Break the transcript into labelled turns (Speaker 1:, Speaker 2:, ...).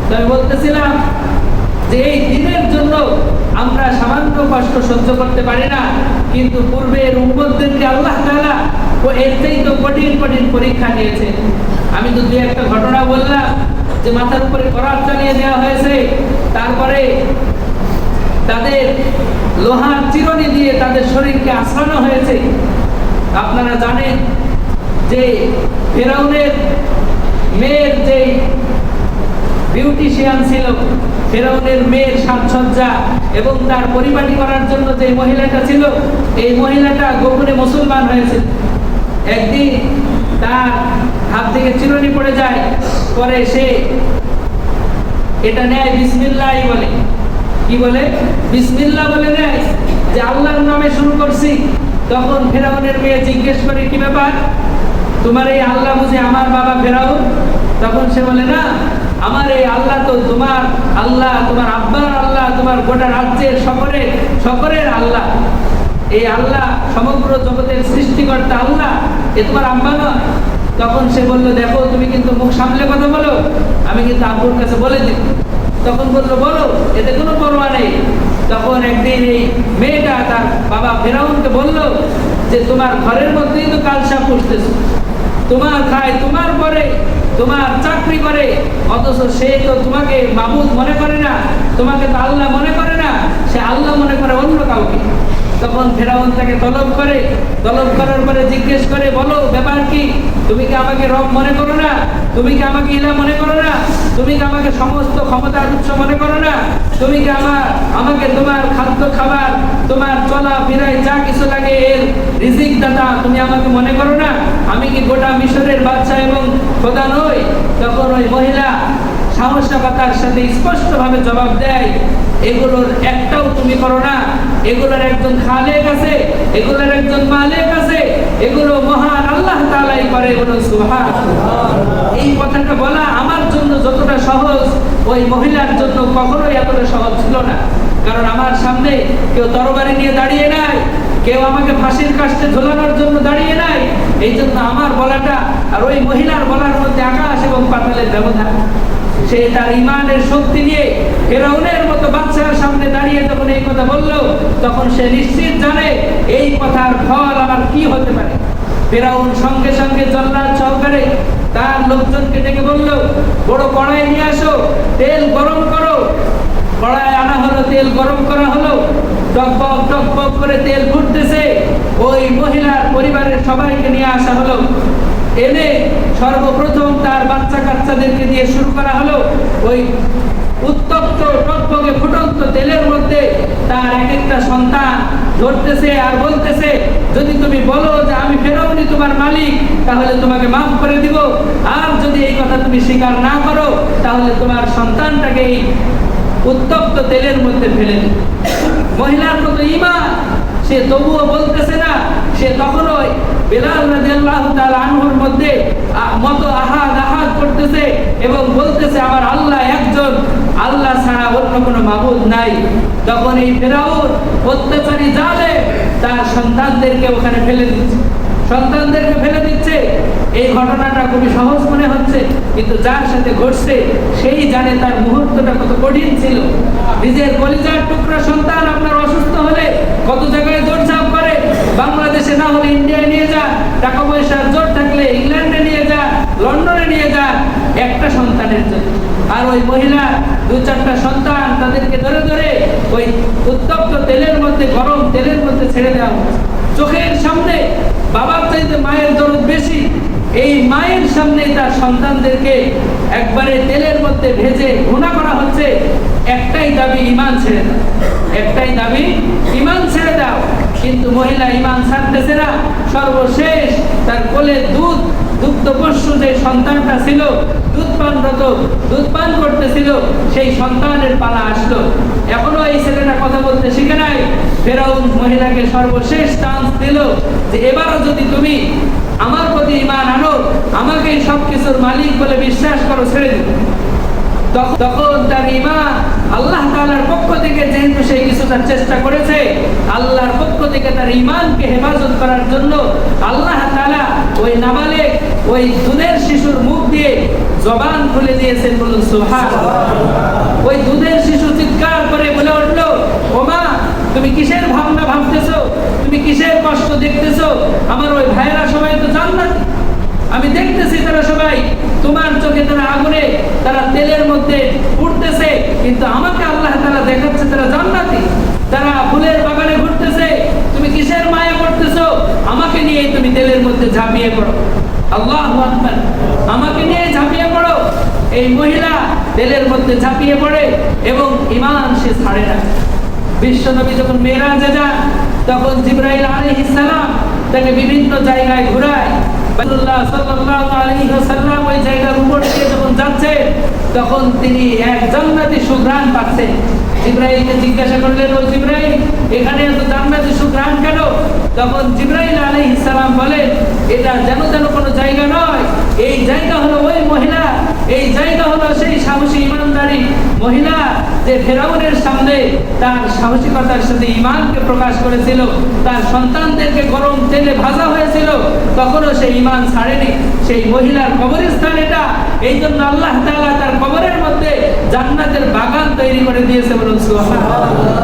Speaker 1: তো আমি বলতেছিলাম যে এই দিনের জন্য আমরা সামান্য কষ্ট সহ্য করতে পারি না, কিন্তু পূর্বের উম্মতদেরকে আল্লাহ তাআলা এর চাইতে কঠিন কঠিন পরীক্ষা নিয়েছে। আমি তো দুই একটা ঘটনা বললাম যে মাথার উপরে করাত চালিয়ে দেওয়া হয়েছে, তারপরে তাদের লোহার চিরুনি দিয়ে তাদের শরীরকে আঁচড়ানো হয়েছে। আপনারা জানেন যে ফেরাউনের মেয়ের যে বিউটিশিয়ান ছিল, ফেরাউনের মেয়ের সাজসজ্জা এবং তার পরিপাটি করার জন্য যে মহিলাটা ছিল, এই মহিলাটা গোপনে মুসলমান হয়েছে। একদিন তার হাত থেকে চিরুনি পড়ে যায়, পরে সে এটা নেয় বিসমিল্লাহ বলে। কি বলে? বিসমিল্লাহ বলে নেয় যে আল্লাহর নামে শুরু করছি। তখন ফেরাউনের মেয়ে জিজ্ঞেস করে, কি ব্যাপার, তোমার এই আল্লাহ বুঝি আমার বাবা ফেরাউন? তখন সে বলে, না, আমার এই আল্লাহ তো তোমার আল্লাহ, তোমার আব্বার আল্লাহ, তোমার গোটা রাজ্যের সকলের আল্লাহ। এই আল্লাহ সমগ্র জগতের সৃষ্টিকর্তা আল্লাহ, এ তোমার আব্বা নয়। তখন সে বলল, দেখো তুমি কিন্তু মুখ সামলে কথা বলো, আমি কিন্তু আব্বুর কাছে বলে দিই। তখন বললো, বলো, এতে কোনো পরোয়া নেই। তখন একদিন এই মেয়েটা তার বাবা ফেরাউনকে বলল যে তোমার ঘরের মধ্যেই তো কালসাপ পুষতেছো, তোমার খায়, তোমার পরে, তোমার চাকরি করে, অথচ সে তো তোমাকে মাবুদ মনে করে না, তোমাকে তো আল্লাহ মনে করে না, সে আল্লাহ মনে করে অন্য কাউকে। তখন ফেরাউন তাকে তলব করার পরে জিজ্ঞেস করে, বলো ব্যাপার কি, তুমি কি আমাকে রব মনে করো না, তুমি কি আমাকে ইলাহ মনে করো না, তুমি কি আমাকে সমস্ত ক্ষমতার উৎস মনে করো না, তুমি কি আমাকে তোমার খাদ্য খাবার, তোমার চলা ফিরায় যা কিছু লাগে এর রিজিক দাতা তুমি আমাকে মনে করো না, আমি কি গোটা মিশরের বাদশা এবং খোদা নই? তখন ওই মহিলা সাহসিকতার সাথে স্পষ্টভাবে জবাব দেয়, এগুলোর একটাও তুমি করো না, এগুলোর একজন খালেক আছে, এগুলোর একজন মালিক আছে, এগুলো মহান আল্লাহ তাআলাই করে, এগুলো সুবহানাল্লাহ। এই কথাটা বলা আমার জন্য যতটা সহজ, ওই মহিলার জন্য কখনোই এতটা সহজ ছিল না। কারণ আমার সামনে কেউ তরবারি নিয়ে দাঁড়িয়ে নাই, কেউ আমাকে ফাঁসির কাস্টে ঝোলানোর জন্য দাঁড়িয়ে নাই। এই জন্য আমার বলাটা আর ওই মহিলার বলার মধ্যে আকাশ এবং পাতালের ব্যবধান। সে তার ইমানের শক্তি নিয়ে ফেরাউনের মতো বাচ্চার সামনে দাঁড়িয়ে যখন এই কথা বলল, তখন সে নিশ্চিত জানে এই কথার ফল আমার কি হতে পারে। ফেরাউন সঙ্গে সঙ্গে জল্লাদ সহকারে তার লোকজনকে ডেকে বলল, বড় কড়াই নিয়ে আসো, তেল গরম করো। কড়াই আনা হলো, তেল গরম করা হলো, টকবক টকবক করে তেল ফুটতেছে। ওই মহিলার পরিবারের সবাইকে নিয়ে আসা হলো, এনে সর্বপ্রথম তার বাচ্চা কাচ্চাদেরকে দিয়ে শুরু করা হলো। ওই উত্তপ্ত টকবকে ফুটন্ত তেলের মধ্যে তার এক একটা সন্তান ধরতেছে আর বলতেছে, যদি তুমি বলো যে আমি ফেরাউনই তোমার মালিক, তাহলে তোমাকে মাফ করে দিব, আর যদি এই কথা তুমি স্বীকার না করো, তাহলে তোমার সন্তানটাকে এই উত্তপ্ত তেলের মধ্যে ফেলে দিবে। মহিলার মতো ঈমান, সে তবুও বলতেছে না। সে তখনই বেলাল রাদিয়াল্লাহু তাআলা আনহুর মধ্যে মতো আহাদ করতেছে এবং বলতেছে, আমার আল্লাহ একজন, আল্লাহ ছাড়া অন্য কোনো মাবুদ নাই। তখন এই ফেরাউন অত্যাচারী জালেম তার সন্তানদেরকে ওখানে ফেলে দিচ্ছে। এই ঘটনাটা খুবই সহজ মনে হচ্ছে, কিন্তু যার সাথে ঘটছে সেই জানে তার মুহূর্তটা কত কঠিন ছিল। নিজের কলিজার টুকরা সন্তান আপনার অসুস্থ হলে কত জায়গায় দৌড়ঝাঁপ করে, বাংলাদেশে না হলে ইন্ডিয়ায় নিয়ে যান, টাকা পয়সার জোর থাকলে ইংল্যান্ডে নিয়ে যান, লন্ডনে নিয়ে যান, একটা সন্তানের জন্য। আর ওই মহিলা 2-4টা সন্তান, তাদেরকে ধরে ধরে ওই উত্তপ্ত তেলের মধ্যে, গরম তেলের মধ্যে ছেড়ে দেওয়া হচ্ছে। চোখের সামনে বাবার চাইতে মায়ের দরদ বেশি, এই মায়ের সামনে তার সন্তানদেরকে একবারে তেলের মধ্যে ভেজে ভুনা করা হচ্ছে। একটাই দাবি, ঈমান ছেড়ে দাও, একটাই দাবি, ঈমান ছেড়ে দাও। কিন্তু মহিলা ঈমান ছাড়তেছে না। সর্বশেষ তার কোলে দুগ্ধপোষ্য যে সন্তানটা ছিল, দুধ পান করতেছিল, সেই সন্তানের পালা আসলো। এখনো এই ছেলেটা কথা বলতে শিখে নাই। ফেরাউন মহিলাকে সর্বশেষ চান্স দিল যে এবারও যদি তুমি আমার প্রতি ঈমান আনো, আমাকে সবকিছুর মালিক বলে বিশ্বাস করো, ছেড়ে দিও। তখন তার ঈমান আল্লাহ তাআলার পক্ষ থেকে, যেহেতু সেই কিছুটা চেষ্টা করেছে, আল্লাহর পক্ষ থেকে তার ঈমানকে হেফাজত করার জন্য আল্লাহ তাআলা ওই নাবালেক ওই দুধের শিশুর মুখ দিয়ে জবান খুলে দিয়েছেন, বলুন সুবহানাল্লাহ। ওই দুধের শিশু চিৎকার করে বলে উঠলো, ও মা, তুমি কিসের ভাবনা ভাবতেছো, তুমি কিসের কষ্ট দেখতেছো? আমার ওই ভাইরা সবাই তো জান্নাতি, আমি দেখতেছি তারা সবাই তোমার চোখে তারা আগুনে, তারা তেলের মধ্যে উঠতেছে, কিন্তু আমাকে আল্লাহ তাআলা দেখাচ্ছে তারা জান্নাতি, তারা ফুলের বাগানে ঘুরতেছে, তুমি কিসের মায়া করতেছো? আমাকে নিয়ে তুমি তেলের মধ্যে ঝাঁপিয়ে পড়ো। আল্লাহু আকবার, আমাকে নিয়ে ঝাঁপিয়ে পড়ো। এই মহিলা তেলের মধ্যে ঝাঁপিয়ে পড়ে এবং ঈমান সে ছাড়ে না। বিশ্বনবী যখন মেরাজে যান, তখন জিবরাইল আলাইহিস সালাম তাকে বিভিন্ন জায়গায় ঘোরায়। রাসূলুল্লাহ সাল্লাল্লাহু আলাইহি ওয়াসাল্লাম ওই জায়গার উপর দিয়ে যখন যাচ্ছে, তখন তিনি এক জান্নাতি সুঘ্রাণ পাচ্ছেন। জিবরাইলকে জিজ্ঞাসা করলেন, ও জিবরাইল, এখানে এত জান্নাতি সুঘ্রাণ কেন? তখন জিবরাইল আলাইহিস সালাম বলেন, এটা যেন যেন কোনো জায়গা নয়, এই জায়গা হলো ওই মহিলা, এই জায়গা হলো সেই সাহসী ইমানদারি মহিলা যে ফেরাউনের সামনে তার সাহসিকতার সাথে ঈমানকে প্রকাশ করেছিল, তার সন্তানদেরকে গরম তেলে ভাজা হয়েছিল, তখনও সেই ঈমান ছাড়েনি। সেই মহিলার কবরস্থান এটা, এই জন্য আল্লাহ তাআলা তার কবরের মধ্যে জান্নাতের বাগান তৈরি করে দিয়েছে, বলুন সুবহানাল্লাহ।